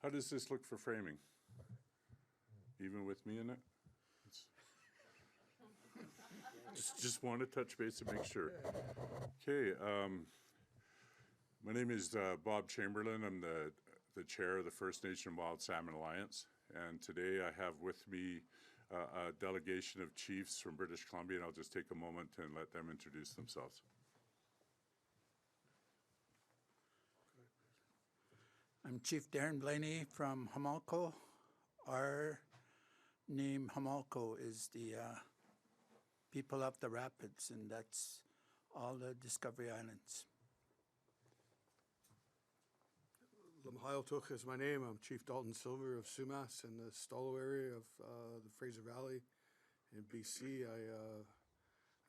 How does this look for framing? Even with me in it? Just want to touch base to make sure. Okay, my name is Bob Chamberlin. I'm the chair of the First Nation Wild Salmon Alliance, and today I have with me a delegation of chiefs from British Columbia, and I'll just take a moment and let them introduce themselves. I'm Chief Darren Blaney from Homalco. Our name Homalco is the people of the rapids, and that's all the Discovery Islands. Lampreau is my name. I'm Chief Dalton Silver of Sumas in the Stolo area of the Fraser Valley in BC. I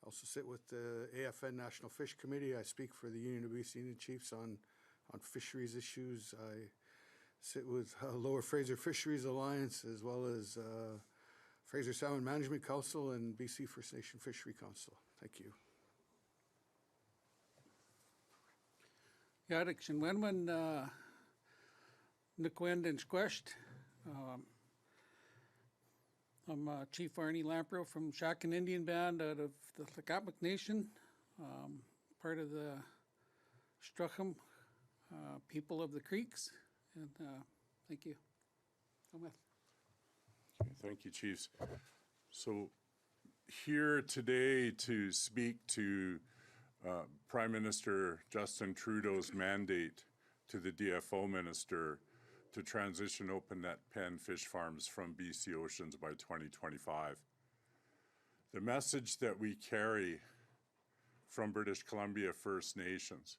also sit with the AFN National Fish Committee. I speak for the Union of BC Indian Chiefs on fisheries issues. I sit with Lower Fraser Fisheries Alliance as well as Fraser Salmon Management Council and BC First Nation Fishery Council. Thank you. Yadik Shinwenwen Nikwend and Squeshed. I'm Chief Arnie Lampreau from Shackan Indian Band out of the Shackan Nation, part of the Struckham people of the Creeks, and thank you. Okay, thank you, Chiefs. So here today to speak to Prime Minister Justin Trudeau's mandate to the DFO Minister to transition open net pen fish farms from BC Oceans by 2025. The message that we carry from British Columbia First Nations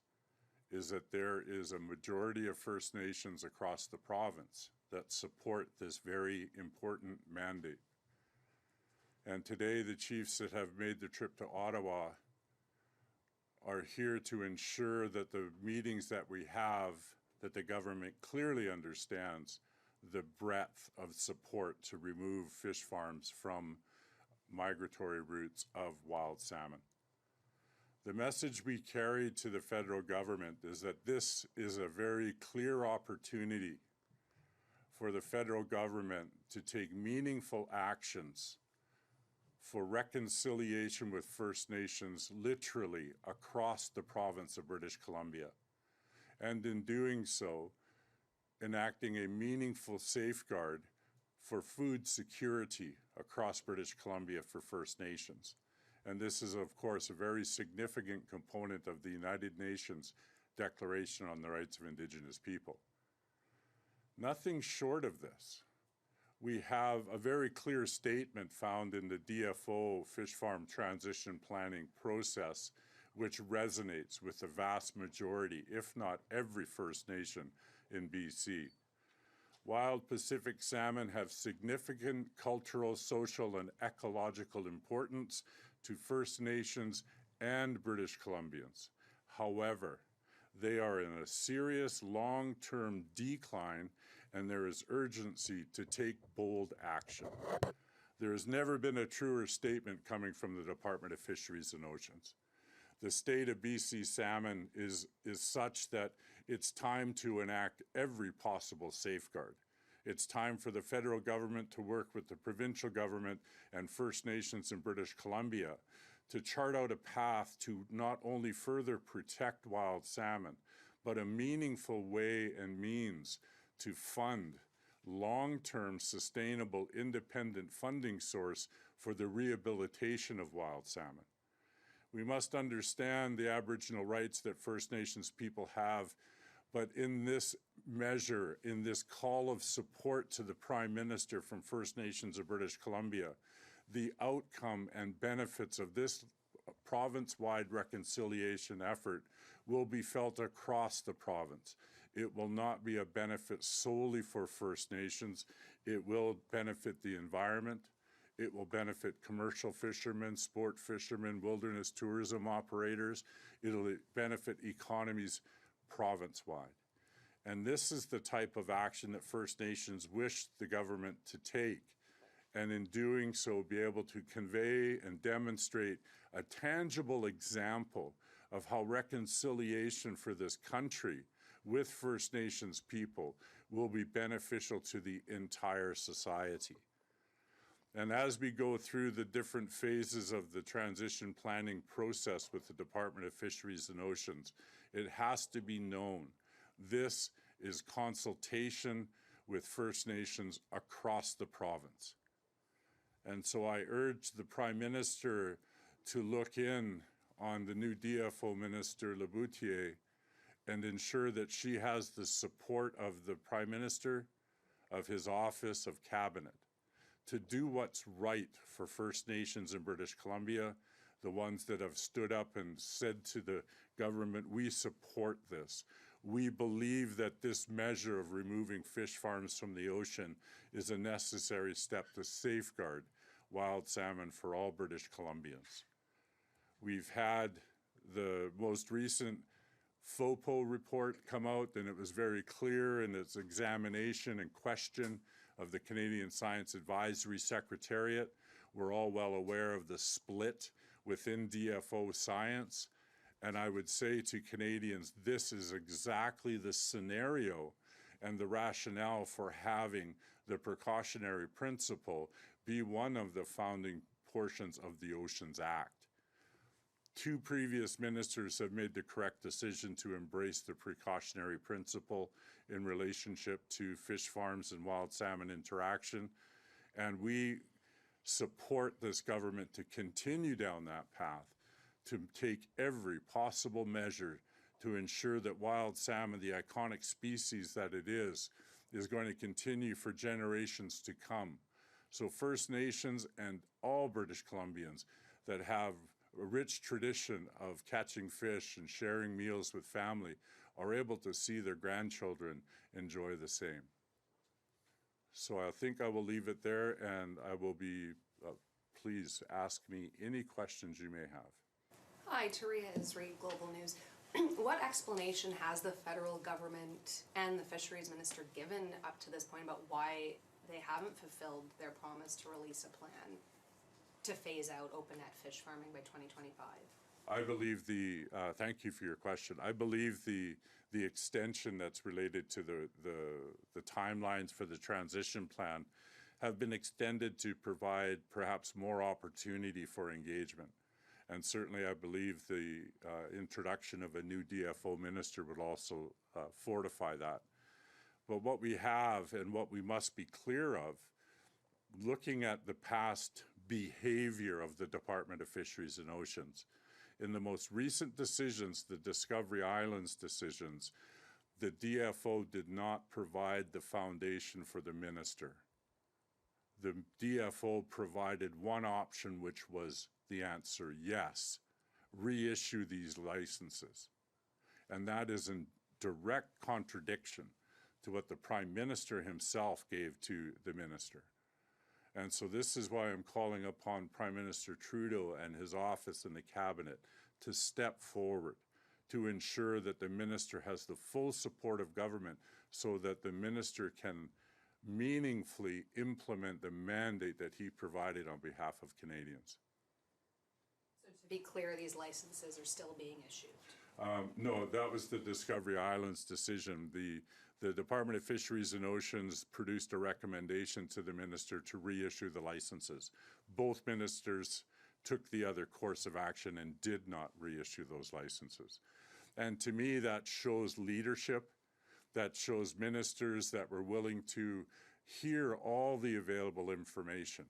is that there is a majority of First Nations across the province that support this very important mandate. And today the chiefs that have made the trip to Ottawa are here to ensure that the meetings that we have, that the government clearly understands the breadth of support to remove fish farms from migratory routes of wild salmon. The message we carry to the federal government is that this is a very clear opportunity for the federal government to take meaningful actions for reconciliation with First Nations literally across the province of British Columbia. And in doing so, enacting a meaningful safeguard for food security across British Columbia for First Nations. And this is, of course, a very significant component of the United Nations Declaration on the Rights of Indigenous People. Nothing short of this. We have a very clear statement found in the DFO fish farm transition planning process, which resonates with the vast majority, if not every First Nation in BC. Wild Pacific salmon have significant cultural, social, and ecological importance to First Nations and British Columbians. However, they are in a serious long-term decline, and there is urgency to take bold action. There has never been a truer statement coming from the Department of Fisheries and Oceans. The state of BC salmon is such that it's time to enact every possible safeguard. It's time for the federal government to work with the provincial government and First Nations in British Columbia to chart out a path to not only further protect wild salmon, but a meaningful way and means to fund long-term sustainable independent funding source for the rehabilitation of wild salmon. We must understand the Aboriginal rights that First Nations people have, but in this measure, in this call of support to the Prime Minister from First Nations of British Columbia, the outcome and benefits of this province-wide reconciliation effort will be felt across the province. It will not be a benefit solely for First Nations. It will benefit the environment. It will benefit commercial fishermen, sport fishermen, wilderness tourism operators. It'll benefit economies province-wide. And this is the type of action that First Nations wish the government to take, and in doing so be able to convey and demonstrate a tangible example of how reconciliation for this country with First Nations people will be beneficial to the entire society. And as we go through the different phases of the transition planning process with the Department of Fisheries and Oceans, it has to be known this is consultation with First Nations across the province. And so I urge the Prime Minister to look in on the new DFO Minister Laboutier and ensure that she has the support of the Prime Minister, of his office, of Cabinet, to do what's right for First Nations in British Columbia, the ones that have stood up and said to the government, we support this. We believe that this measure of removing fish farms from the ocean is a necessary step to safeguard wild salmon for all British Columbians. We've had the most recent FOPO report come out, and it was very clear in its examination and question of the Canadian Science Advisory Secretariat. We're all well aware of the split within DFO science. And I would say to Canadians, this is exactly the scenario and the rationale for having the precautionary principle be one of the founding portions of the Oceans Act. Two previous ministers have made the correct decision to embrace the precautionary principle in relationship to fish farms and wild salmon interaction. And we support this government to continue down that path, to take every possible measure to ensure that wild salmon, the iconic species that it is going to continue for generations to come. So First Nations and all British Columbians that have a rich tradition of catching fish and sharing meals with family are able to see their grandchildren enjoy the same. So I think I will leave it there, and I will be, please ask me any questions you may have. Hi, Taria Isri, Global News. What explanation has the federal government and the fisheries minister given up to this point about why they haven't fulfilled their promise to release a plan to phase out open net fish farming by 2025? I believe thank you for your question. I believe the extension that's related to the timelines for the transition plan have been extended to provide perhaps more opportunity for engagement. And certainly I believe the introduction of a new DFO minister would also fortify that. But what we have and what we must be clear of, looking at the past behavior of the Department of Fisheries and Oceans, in the most recent decisions, the Discovery Islands decisions, the DFO did not provide the foundation for the minister. The DFO provided one option, which was the answer, yes, reissue these licenses. And that is in direct contradiction to what the Prime Minister himself gave to the minister. And so this is why I'm calling upon Prime Minister Trudeau and his office and the Cabinet to step forward to ensure that the minister has the full support of government so that the minister can meaningfully implement the mandate that he provided on behalf of Canadians. So to be clear, these licenses are still being issued? No, that was the Discovery Islands decision. The Department of Fisheries and Oceans produced a recommendation to the minister to reissue the licenses. Both ministers took the other course of action and did not reissue those licenses. And to me, that shows leadership. That shows ministers that were willing to hear all the available information,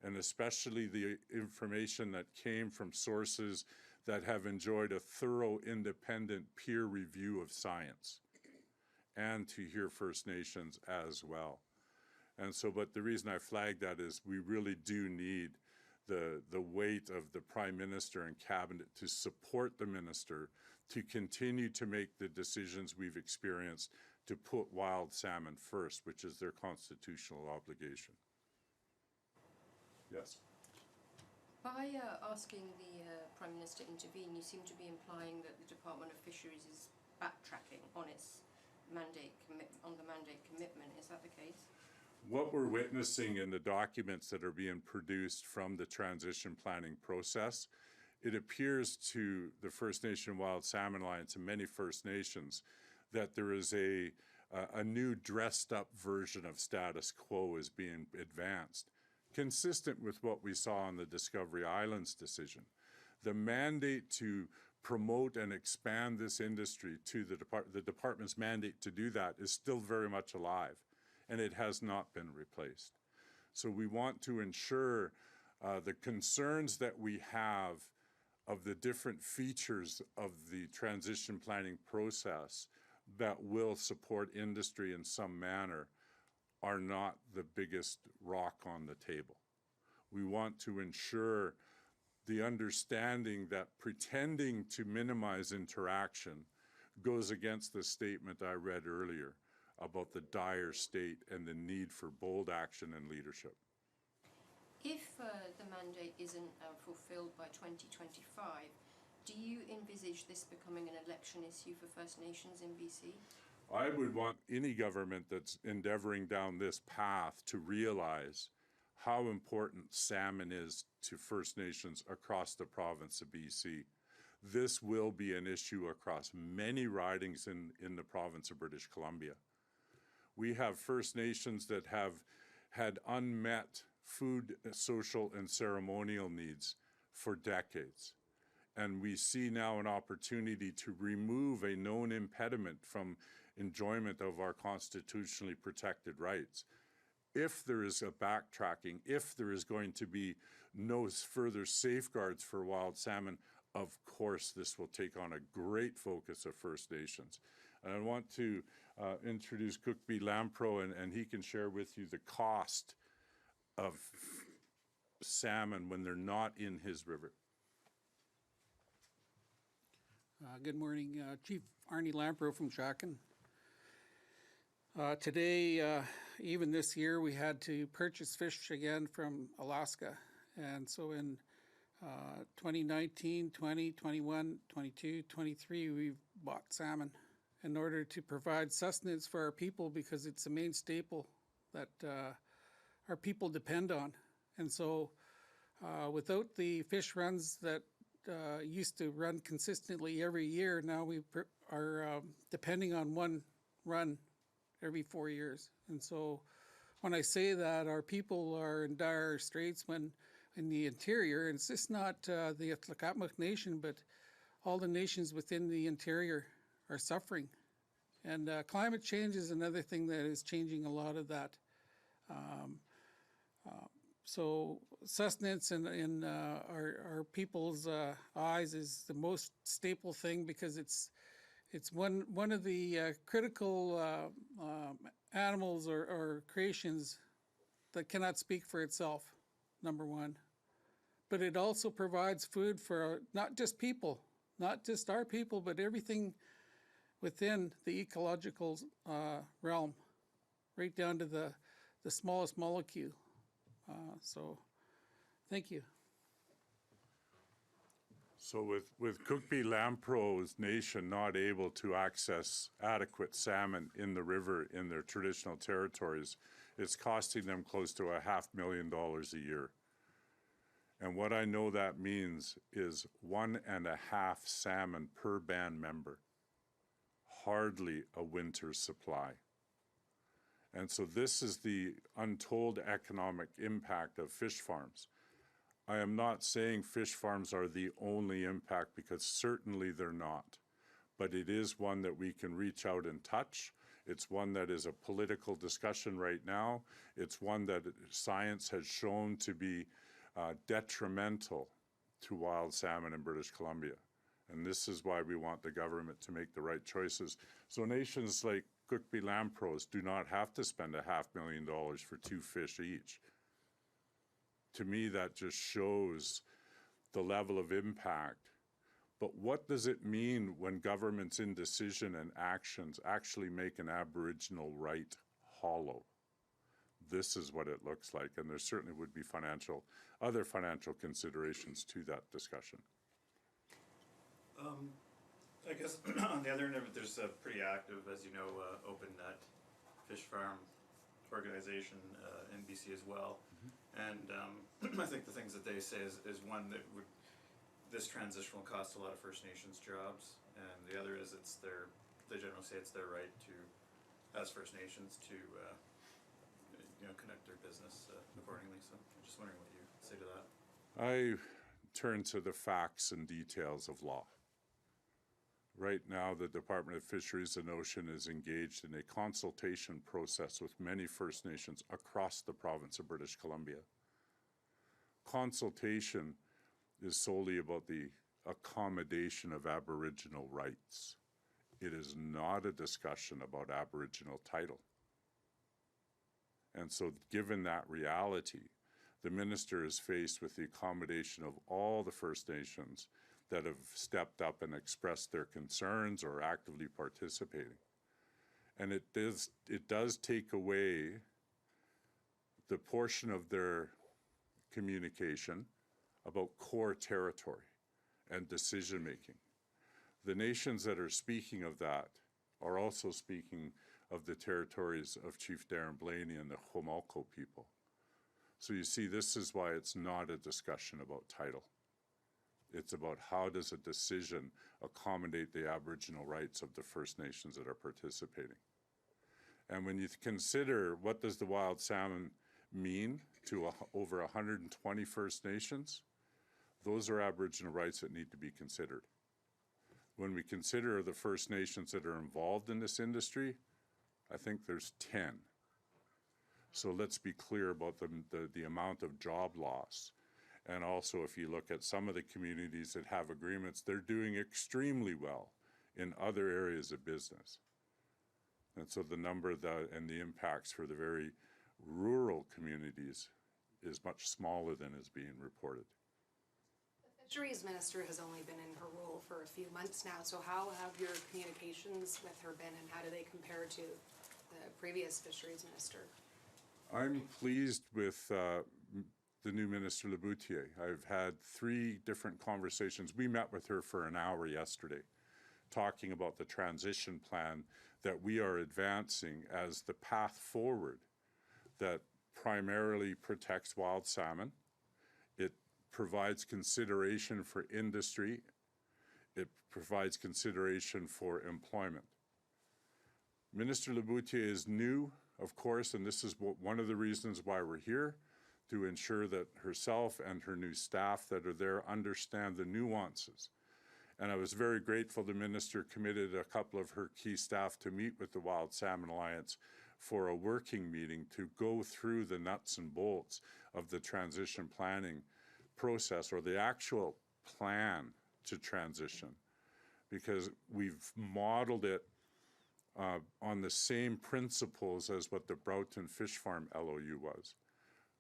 and especially the information that came from sources that have enjoyed a thorough, independent peer review of science, and to hear First Nations as well. And so, but the reason I flagged that is we really do need the weight of the Prime Minister and Cabinet to support the minister to continue to make the decisions we've experienced to put wild salmon first, which is their constitutional obligation. Yes. By asking the Prime Minister to intervene, you seem to be implying that the Department of Fisheries is backtracking on its mandate commitment. Is that the case? What we're witnessing in the documents that are being produced from the transition planning process, it appears to the First Nation Wild Salmon Alliance and many First Nations that there is a new dressed-up version of status quo is being advanced, consistent with what we saw on the Discovery Islands decision. The mandate to promote and expand this industry to the department's mandate to do that is still very much alive, and it has not been replaced. So we want to ensure the concerns that we have of the different features of the transition planning process that will support industry in some manner are not the biggest rock on the table. We want to ensure the understanding that pretending to minimize interaction goes against the statement I read earlier about the dire state and the need for bold action and leadership. If the mandate isn't fulfilled by 2025, do you envisage this becoming an election issue for First Nations in BC? I would want any government that's endeavoring down this path to realize how important salmon is to First Nations across the province of BC. This will be an issue across many ridings in the province of British Columbia. We have First Nations that have had unmet food, social, and ceremonial needs for decades. And we see now an opportunity to remove a known impediment from enjoyment of our constitutionally protected rights. If there is a backtracking, if there is going to be no further safeguards for wild salmon, of course this will take on a great focus of First Nations. And I want to introduce Cookby Lampreau, and he can share with you the cost of salmon when they're not in his river. Good morning, Chief Arnie Lampreau from Shackan. Today, even this year, we had to purchase fish again from Alaska. And so in 2019, 20, 21, 22, 23, we've bought salmon in order to provide sustenance for our people, because it's the main staple that our people depend on. And so without the fish runs that used to run consistently every year, now we are depending on one run every 4 years. And so when I say that, our people are in dire straits when in the interior, and it's just not the Shackan Nation, but all the nations within the interior are suffering. And climate change is another thing that is changing a lot of that. So sustenance in our people's eyes is the most staple thing, because it's one of the critical animals or creations that cannot speak for itself, number one. But it also provides food for not just people, not just our people, but everything within the ecological realm, right down to the smallest molecule. So, thank you. So with Cookby Lampreau's nation not able to access adequate salmon in the river in their traditional territories, it's costing them close to $500,000 a year. And what I know that means is 1.5 salmon per band member, hardly a winter supply. And so this is the untold economic impact of fish farms. I am not saying fish farms are the only impact, because certainly they're not. But it is one that we can reach out and touch. It's one that is a political discussion right now. It's one that science has shown to be detrimental to wild salmon in British Columbia. And this is why we want the government to make the right choices. So nations like Cookby Lampreau's do not have to spend $500,000 for 2 fish each. To me, that just shows the level of impact. But what does it mean when government's indecision and actions actually make an Aboriginal right hollow? This is what it looks like, and there certainly would be other financial considerations to that discussion. I guess on the other end of it, there's a pretty active, as you know, open net fish farm organization in BC as well. And I think the things that they say is one that this transition will cost a lot of First Nations jobs, and the other is it's the they generally say it's their right to, as First Nations, to conduct their business accordingly. So I'm just wondering what you say to that. I turn to the facts and details of law. Right now, the Department of Fisheries and Ocean is engaged in a consultation process with many First Nations across the province of British Columbia. Consultation is solely about the accommodation of Aboriginal rights. It is not a discussion about Aboriginal title. And so, given that reality, the minister is faced with the accommodation of all the First Nations that have stepped up and expressed their concerns or actively participating. And it does take away the portion of their communication about core territory and decision-making. The nations that are speaking of that are also speaking of the territories of Chief Darren Blaney and the Homalco people. So you see, this is why it's not a discussion about title. It's about how does a decision accommodate the Aboriginal rights of the First Nations that are participating. And when you consider what does the wild salmon mean to over 120 First Nations, those are Aboriginal rights that need to be considered. When we consider the First Nations that are involved in this industry, I think there's 10. So let's be clear about the amount of job loss. And also, if you look at some of the communities that have agreements, they're doing extremely well in other areas of business. And so the number and the impacts for the very rural communities is much smaller than is being reported. The Fisheries Minister has only been in her role for a few months now, so how have your communications with her been, and how do they compare to the previous Fisheries Minister? I'm pleased with the new Minister Laboutier. I've had 3 different conversations. We met with her for an hour yesterday, talking about the transition plan that we are advancing as the path forward that primarily protects wild salmon. It provides consideration for industry. It provides consideration for employment. Minister Laboutier is new, of course, and this is one of the reasons why we're here, to ensure that herself and her new staff that are there understand the nuances. And I was very grateful the minister committed a couple of her key staff to meet with the Wild Salmon Alliance for a working meeting to go through the nuts and bolts of the transition planning process, or the actual plan to transition, because we've modeled it on the same principles as what the Broughton Fish Farm LOU was,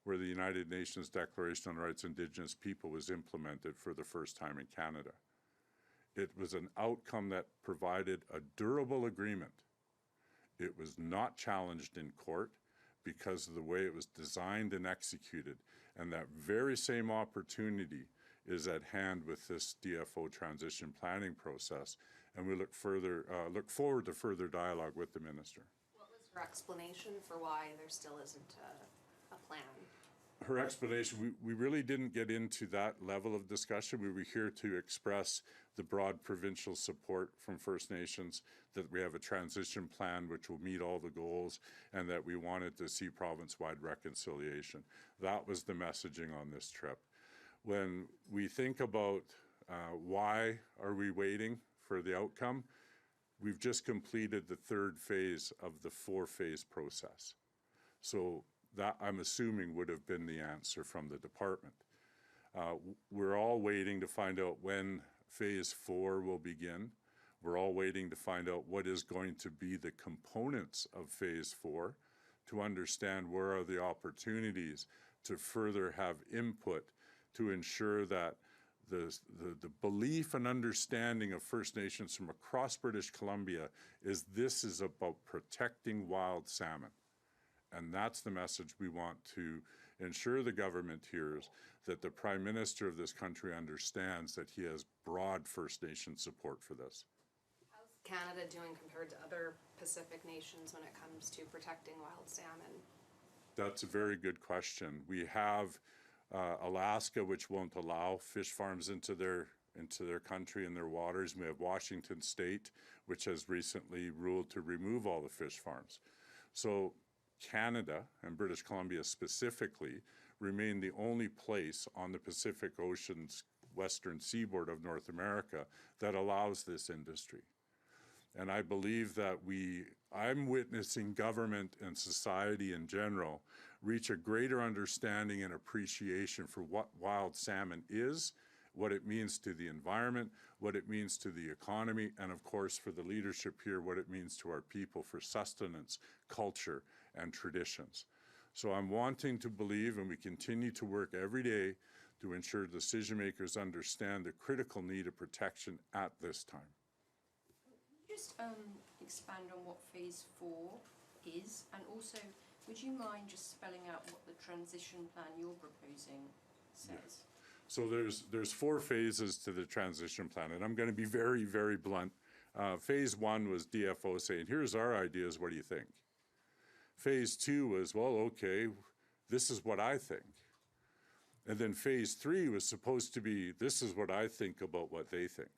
where the United Nations Declaration on the Rights of Indigenous People was implemented for the first time in Canada. It was an outcome that provided a durable agreement. It was not challenged in court because of the way it was designed and executed. And that very same opportunity is at hand with this DFO transition planning process. And we look forward to further dialogue with the minister. What was her explanation for why there still isn't a plan? Her explanation, we really didn't get into that level of discussion. We were here to express the broad provincial support from First Nations, that we have a transition plan which will meet all the goals, and that we wanted to see province-wide reconciliation. That was the messaging on this trip. When we think about why are we waiting for the outcome, we've just completed the 3rd phase of the 4-phase process. So that, I'm assuming, would have been the answer from the department. We're all waiting to find out when phase 4 will begin. We're all waiting to find out what is going to be the components of phase 4, to understand where are the opportunities to further have input to ensure that the belief and understanding of First Nations from across British Columbia is this is about protecting wild salmon. And that's the message we want to ensure the government hears, that the Prime Minister of this country understands that he has broad First Nation support for this. How's Canada doing compared to other Pacific nations when it comes to protecting wild salmon? That's a very good question. We have Alaska, which won't allow fish farms into their into their country and their waters. We have Washington State, which has recently ruled to remove all the fish farms. So Canada, and British Columbia specifically, remain the only place on the Pacific Ocean's western seaboard of North America that allows this industry. And I believe that I'm witnessing government and society in general reach a greater understanding and appreciation for what wild salmon is, what it means to the environment, what it means to the economy, and of course for the leadership here, what it means to our people for sustenance, culture, and traditions. So I'm wanting to believe, and we continue to work every day to ensure decision makers understand the critical need of protection at this time. Just expand on what Phase 4 is, and also would you mind just spelling out what the transition plan you're proposing says? Yes. So there's 4 phases to the transition plan, and I'm going to be very, very blunt. Phase 1 was DFO saying, here's our ideas, what do you think? Phase 2 was, well, okay, this is what I think. And then Phase 3 was supposed to be, this is what I think about what they think,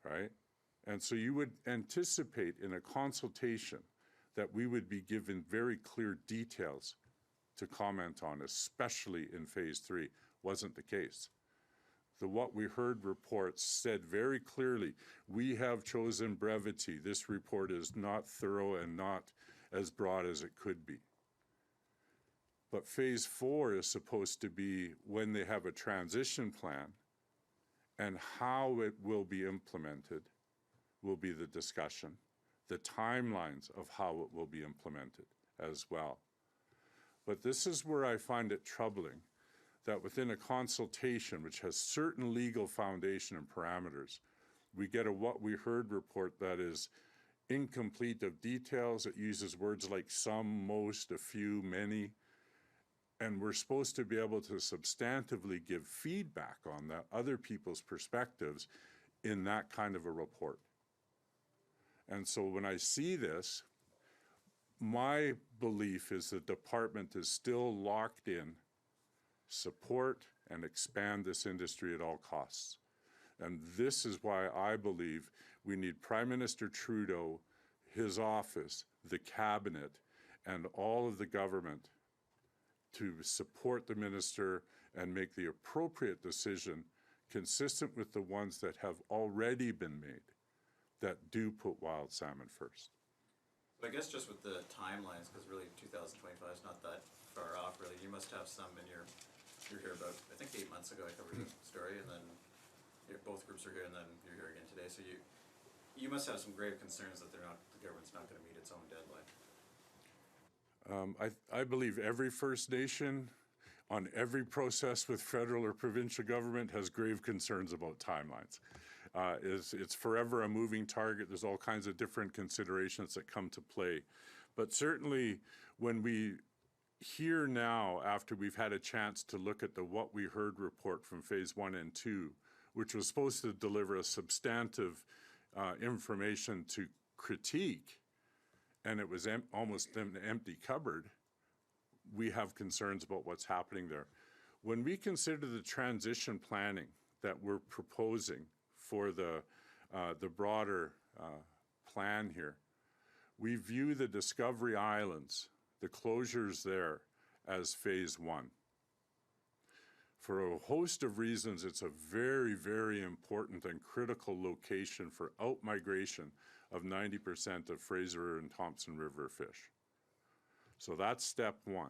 right? And so you would anticipate in a consultation that we would be given very clear details to comment on, especially in Phase 3. Wasn't the case. The What We Heard report said very clearly, we have chosen brevity. This report is not thorough and not as broad as it could be. But Phase 4 is supposed to be when they have a transition plan, and how it will be implemented will be the discussion, the timelines of how it will be implemented as well. But this is where I find it troubling that within a consultation which has certain legal foundation and parameters, we get a What We Heard report that is incomplete of details. It uses words like some, most, a few, many, and we're supposed to be able to substantively give feedback on that, other people's perspectives in that kind of a report. And so when I see this, my belief is the department is still locked in support and expand this industry at all costs. And this is why I believe we need Prime Minister Trudeau, his office, the cabinet, and all of the government to support the minister and make the appropriate decision consistent with the ones that have already been made that do put wild salmon first. But I guess just with the timelines, because really 2025 is not that far off, really. You must have some in you're here about, I think 8 months ago I covered the story, and then both groups are here, and then you're here again today. So you must have some grave concerns that the government's not going to meet its own deadline. I believe every First Nation on every process with federal or provincial government has grave concerns about timelines. It's forever a moving target. There's all kinds of different considerations that come to play. But certainly when we hear now, after we've had a chance to look at the What We Heard report from Phase 1 and 2, which was supposed to deliver a substantive information to critique, and it was almost an empty cupboard, we have concerns about what's happening there. When we consider the transition planning that we're proposing for the broader plan here, we view the Discovery Islands, the closures there, as Phase 1. For a host of reasons, it's a very, very important and critical location for outmigration of 90% of Fraser and Thompson River fish. So that's step 1.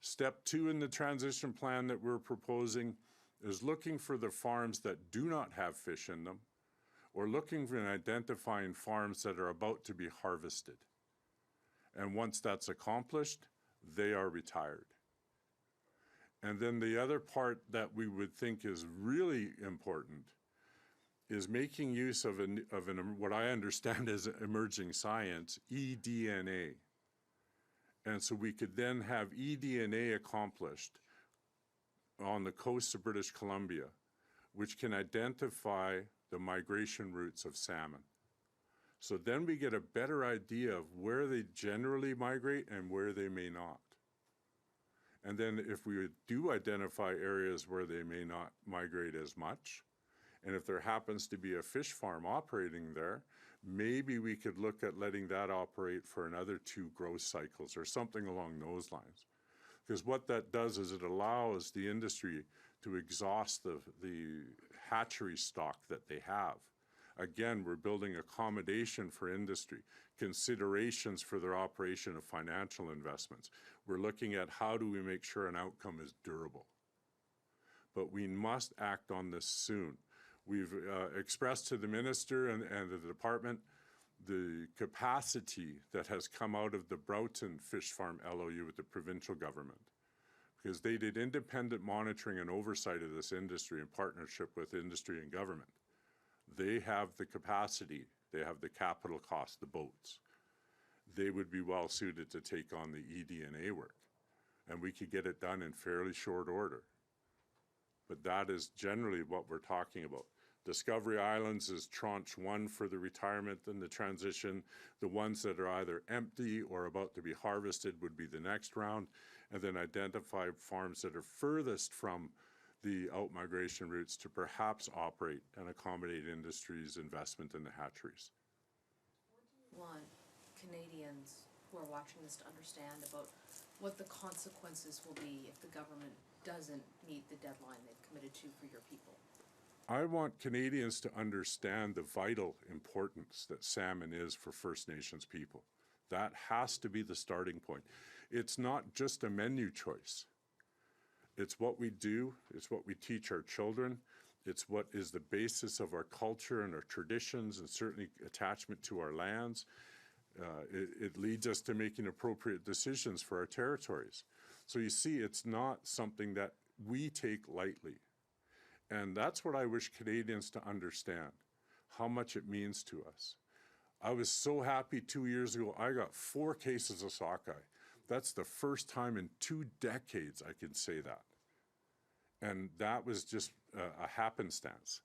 Step 2 in the transition plan that we're proposing is looking for the farms that do not have fish in them, or looking for and identifying farms that are about to be harvested. And once that's accomplished, they are retired. And then the other part that we would think is really important is making use of what I understand as emerging science, eDNA. And so we could then have eDNA accomplished on the coast of British Columbia, which can identify the migration routes of salmon. So then we get a better idea of where they generally migrate and where they may not. And then if we do identify areas where they may not migrate as much, and if there happens to be a fish farm operating there, maybe we could look at letting that operate for another 2 growth cycles or something along those lines. Because what that does is it allows the industry to exhaust the hatchery stock that they have. Again, we're building accommodation for industry, considerations for their operation of financial investments. We're looking at how do we make sure an outcome is durable. But we must act on this soon. We've expressed to the minister and the department the capacity that has come out of the Broughton Fish Farm LOU with the provincial government, because they did independent monitoring and oversight of this industry in partnership with industry and government. They have the capacity, they have the capital cost, the boats. They would be well suited to take on the ED&A work, and we could get it done in fairly short order. But that is generally what we're talking about. Discovery Islands is tranche 1 for the retirement and the transition. The ones that are either empty or about to be harvested would be the next round, and then identify farms that are furthest from the out-migration routes to perhaps operate and accommodate industry's investment in the hatcheries. Want Canadians who are watching this to understand about what the consequences will be if the government doesn't meet the deadline they've committed to for your people? I want Canadians to understand the vital importance that salmon is for First Nations people. That has to be the starting point. It's not just a menu choice. It's what we do, it's what we teach our children, it's what is the basis of our culture and our traditions, and certainly attachment to our lands. It leads us to making appropriate decisions for our territories. So you see, it's not something that we take lightly. And that's what I wish Canadians to understand, how much it means to us. I was so happy 2 years ago, I got 4 cases of sockeye. That's the first time in 2 decades I can say that. And that was just a happenstance.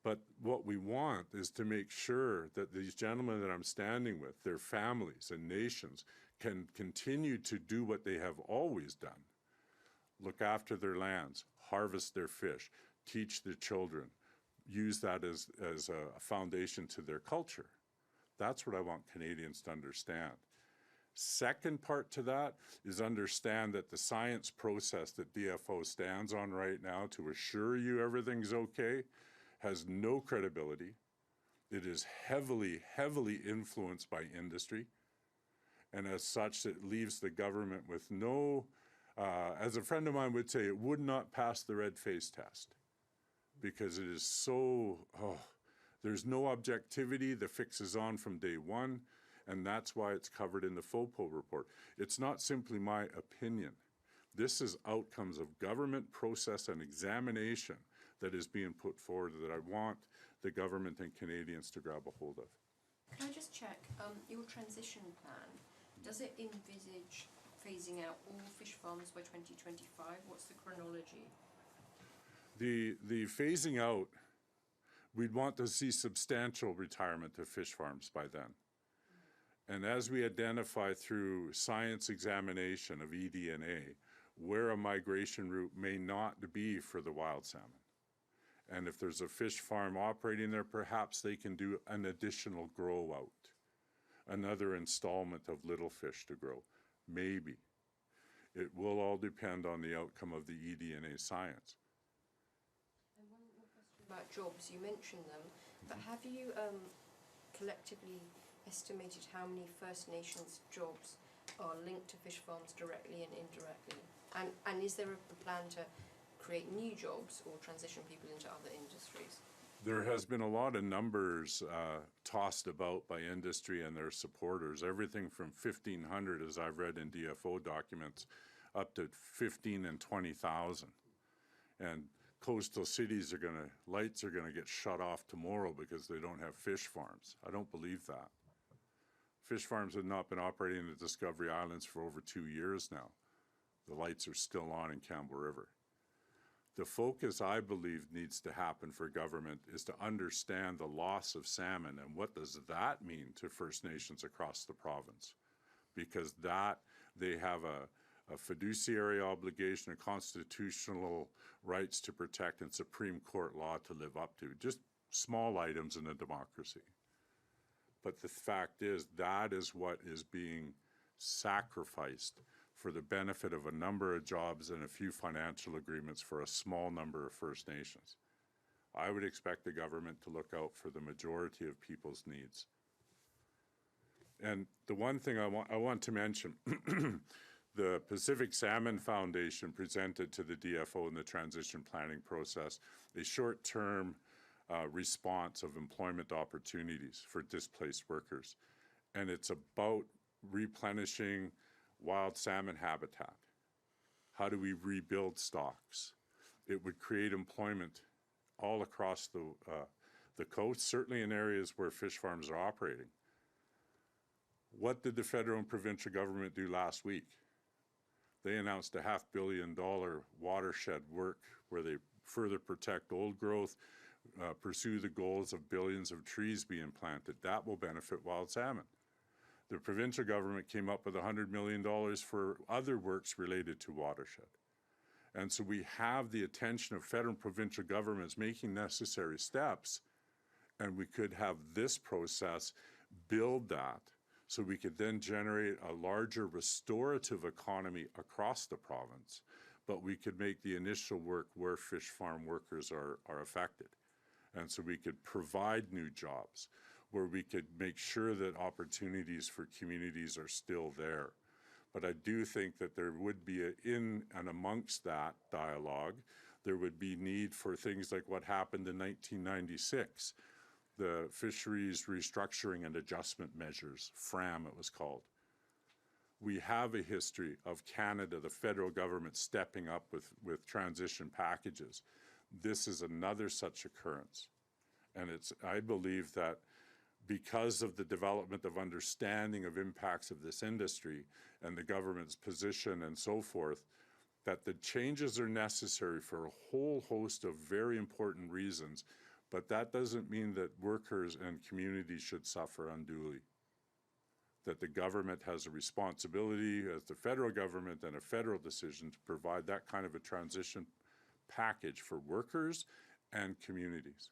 But what we want is to make sure that these gentlemen that I'm standing with, their families and nations, can continue to do what they have always done. Look after their lands, harvest their fish, teach their children, use that as a foundation to their culture. That's what I want Canadians to understand. Second part to that is understand that the science process that DFO stands on right now to assure you everything's okay has no credibility. It is heavily, heavily influenced by industry. And as such, it leaves the government with no, as a friend of mine would say, it would not pass the red face test. Because it is so, there's no objectivity, the fix is on from day one, and that's why it's covered in the FOPO report. It's not simply my opinion. This is outcomes of government process and examination that is being put forward that I want the government and Canadians to grab a hold of. Can I just check, your transition plan, does it envisage phasing out all fish farms by 2025? What's the chronology? The phasing out, we'd want to see substantial retirement of fish farms by then. And as we identify through science examination of ED&A, where a migration route may not be for the wild salmon. And if there's a fish farm operating there, perhaps they can do an additional grow out, another installment of little fish to grow, maybe. It will all depend on the outcome of the ED&A science. About jobs, you mentioned them, but have you collectively estimated how many First Nations jobs are linked to fish farms directly and indirectly? And is there a plan to create new jobs or transition people into other industries? There has been a lot of numbers tossed about by industry and their supporters, everything from 1,500, as I've read in DFO documents, up to 15 and 20,000. And coastal cities lights are gonna get shut off tomorrow because they don't have fish farms. I don't believe that. Fish farms have not been operating in the Discovery Islands for over 2 years now. The lights are still on in Campbell River. The focus, I believe, needs to happen for government is to understand the loss of salmon and what does that mean to First Nations across the province. Because that, they have a fiduciary obligation, a constitutional rights to protect, and Supreme Court law to live up to. Just small items in a democracy. But the fact is, that is what is being sacrificed for the benefit of a number of jobs and a few financial agreements for a small number of First Nations. I would expect the government to look out for the majority of people's needs. And the one thing I want to mention, the Pacific Salmon Foundation presented to the DFO in the transition planning process a short-term response of employment opportunities for displaced workers. And it's about replenishing wild salmon habitat. How do we rebuild stocks? It would create employment all across the coast, certainly in areas where fish farms are operating. What did the federal and provincial government do last week? They announced a $500 million watershed work where they further protect old growth, pursue the goals of billions of trees being planted. That will benefit wild salmon. The provincial government came up with $100 million for other works related to watershed. And so we have the attention of federal and provincial governments making necessary steps, and we could have this process build that so we could then generate a larger restorative economy across the province, but we could make the initial work where fish farm workers are affected. And so we could provide new jobs, where we could make sure that opportunities for communities are still there. But I do think that there would be, in and amongst that dialogue, there would be need for things like what happened in 1996, the Fisheries Restructuring and Adjustment Measures, FRAM it was called. We have a history of Canada, the federal government, stepping up with transition packages. This is another such occurrence. And I believe that because of the development of understanding of impacts of this industry and the government's position and so forth, that the changes are necessary for a whole host of very important reasons, but that doesn't mean that workers and communities should suffer unduly. That the government has a responsibility as the federal government and a federal decision to provide that kind of a transition package for workers and communities.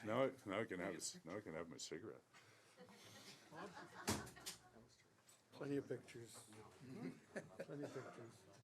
Now I can have my cigarette. Plenty of pictures. Plenty of pictures.